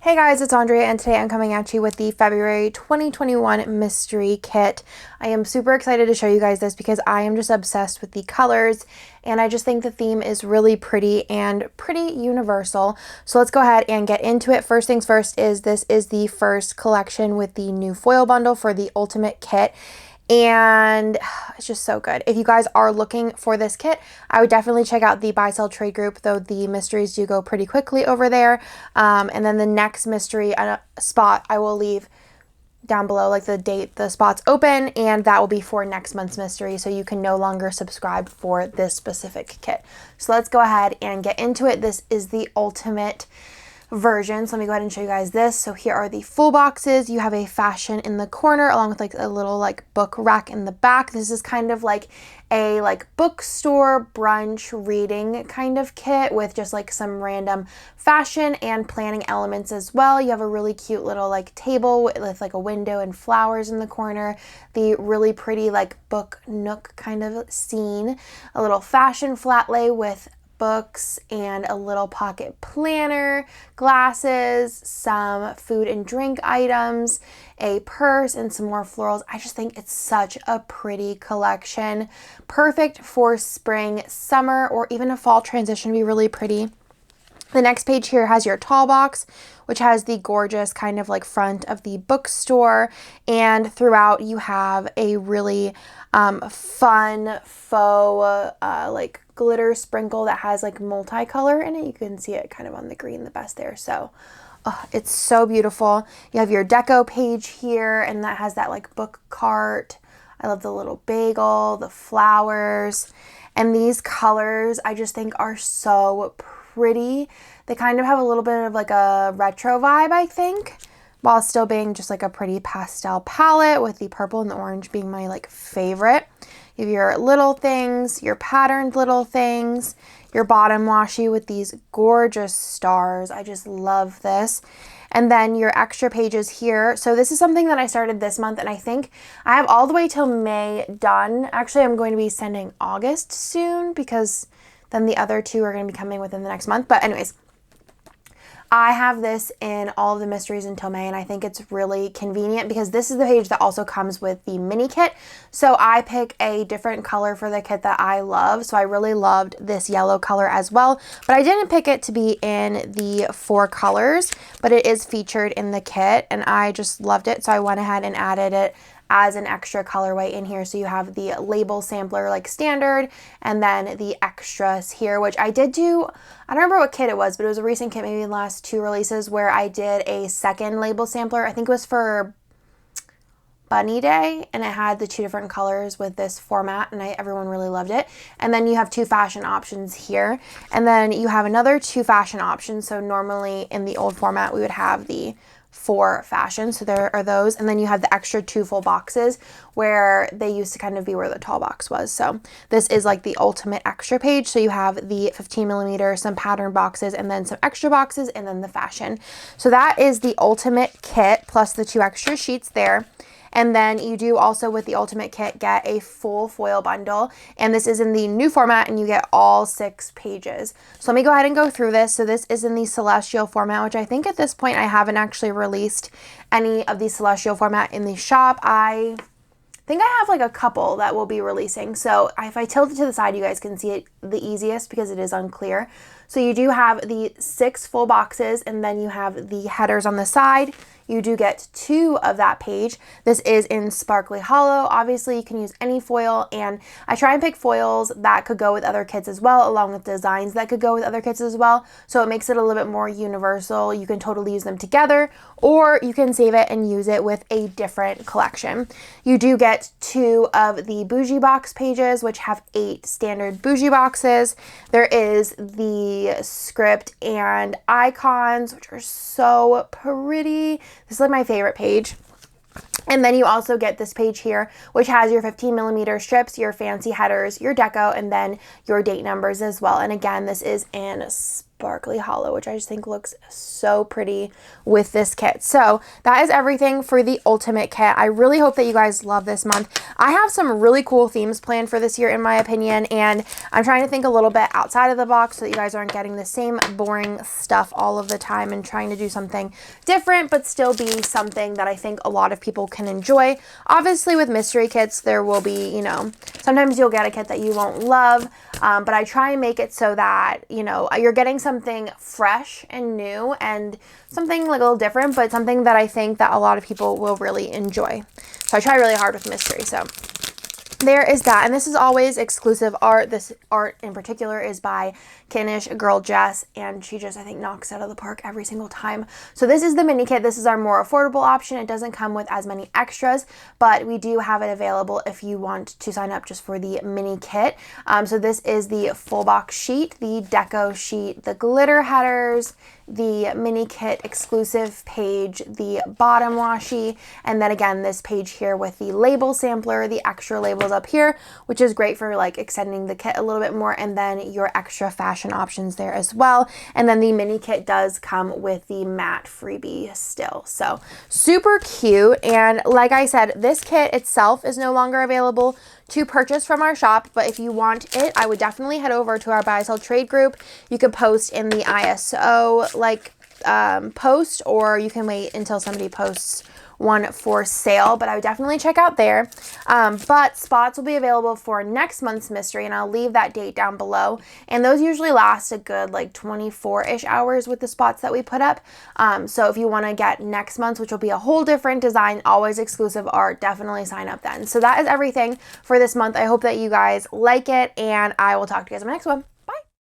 Hey guys, it's Andrea, and today I'm coming at you with the February 2021 mystery kit. I am super excited to show you guys this because I am just obsessed with the colors, and I just think the theme is really pretty and pretty universal. So let's go ahead and get into it. First things first is this is the first collection with the new foil bundle for the ultimate kit. And it's just so good. If you guys are looking for this kit, I would definitely check out the buy sell trade group, though the mysteries do go pretty quickly over there. And then the next mystery spot I will leave down below, like the date the spot's open, and that will be for next month's mystery, so you can no longer subscribe for this specific kit. So let's go ahead and get into it. This is the ultimate version. So let me go ahead and show you guys this. So here are the full boxes. You have a fashion in the corner along with like a little like book rack in the back. This is kind of like a bookstore brunch reading kind of kit with just like some random fashion and planning elements as well. You have a really cute little like table with like a window and flowers in the corner. The really pretty like book nook kind of scene. A little fashion flat lay with books and a little pocket planner, glasses, some food and drink items, a purse, and some more florals. I just think it's such a pretty collection. Perfect for spring, summer, or even a fall transition. Be really pretty. The next page here has your tall box, which has the gorgeous kind of like front of the bookstore, and throughout you have a really fun faux like glitter sprinkle that has like multicolor in it. You can see it kind of on the green the best there. So it's so beautiful. You have your deco page here, and that has that like book cart. I love the little bagel, the flowers, and these colors I just think are so pretty. They kind of have a little bit of like a retro vibe, I think, while still being just like a pretty pastel palette, with the purple and the orange being my like favorite. You have your little things, your patterned little things, your bottom washi with these gorgeous stars. I just love this. And then your extra pages here. So this is something that I started this month, and I think I have all the way till May done. Actually, I'm going to be sending August soon because then the other two are going to be coming within the next month. But anyways, I have this in all of the mysteries until May, and I think it's really convenient because this is the page that also comes with the mini kit. So I pick a different color for the kit that I love. So I really loved this yellow color as well, but I didn't pick it to be in the 4 colors, but it is featured in the kit and I just loved it. So I went ahead and added it as an extra colorway in here. So you have the label sampler like standard, and then the extras here, which I did do. I don't remember what kit it was, but it was a recent kit, maybe in the last 2 releases, where I did a second label sampler. I think it was for Bunny Day, and it had the 2 different colors with this format, and everyone really loved it. And then you have 2 fashion options here, and then you have another 2 fashion options. So normally in the old format we would have the 4 fashion, so there are those, and then you have the extra 2 full boxes where they used to kind of be where the tall box was. So this is like the ultimate extra page. So you have the 15mm, some pattern boxes, and then some extra boxes, and then the fashion. So that is the ultimate kit plus the 2 extra sheets there. And then you do also, with the ultimate kit, get a full foil bundle, and this is in the new format, and you get all 6 pages. So let me go ahead and go through this. So this is in the celestial format, which I think at this point I haven't actually released any of the celestial format in the shop. I think I have like a couple that we'll be releasing. So if I tilt it to the side, you guys can see it the easiest because it is unclear. So you do have the 6 full boxes, and then you have the headers on the side. You do get 2 of that page. This is in Sparkly Hollow. Obviously, you can use any foil, and I try and pick foils that could go with other kits as well, along with designs that could go with other kits as well. So it makes it a little bit more universal. You can totally use them together, or you can save it and use it with a different collection. You do get 2 of the bougie box pages, which have 8 standard bougie boxes. There is the script and icons, which are so pretty. This is like my favorite page. And then you also get this page here, which has your 15mm strips, your fancy headers, your deco, and then your date numbers as well. And again, this is in sparkly hollow, which I just think looks so pretty with this kit. So that is everything for the ultimate kit. I really hope that you guys love this month. I have some really cool themes planned for this year, in my opinion, and I'm trying to think a little bit outside of the box so that you guys aren't getting the same boring stuff all of the time, and trying to do something different but still be something that I think a lot of people can enjoy. Obviously with mystery kits, there will be, you know, sometimes you'll get a kit that you won't love, but I try and make it so that, you know, you're getting something fresh and new and something like a little different, but something that I think that a lot of people will really enjoy. So I try really hard with mystery. So there is that, and this is always exclusive art. This art in particular is by Kinish Girl Jess, and she just, I think, knocks it out of the park every single time. So this is the mini kit. This is our more affordable option. It doesn't come with as many extras, but we do have it available if you want to sign up just for the mini kit. So this is the full box sheet, the deco sheet, the glitter headers, the mini kit exclusive page, the bottom washi, and then again this page here with the label sampler, the extra labels up here, which is great for like extending the kit a little bit more, and then your extra fashion options there as well. And then the mini kit does come with the matte freebie still. So super cute. And like I said, this kit itself is no longer available to purchase from our shop, but if you want it, I would definitely head over to our buy sell trade group. You could post in the ISO like post, or you can wait until somebody posts one for sale, but I would definitely check out there. But spots will be available for next month's mystery, and I'll leave that date down below. And those usually last a good like 24-ish hours with the spots that we put up. So if you want to get next month's, which will be a whole different design, always exclusive art, definitely sign up then. So that is everything for this month. I hope that you guys like it, and I will talk to you guys in my next one.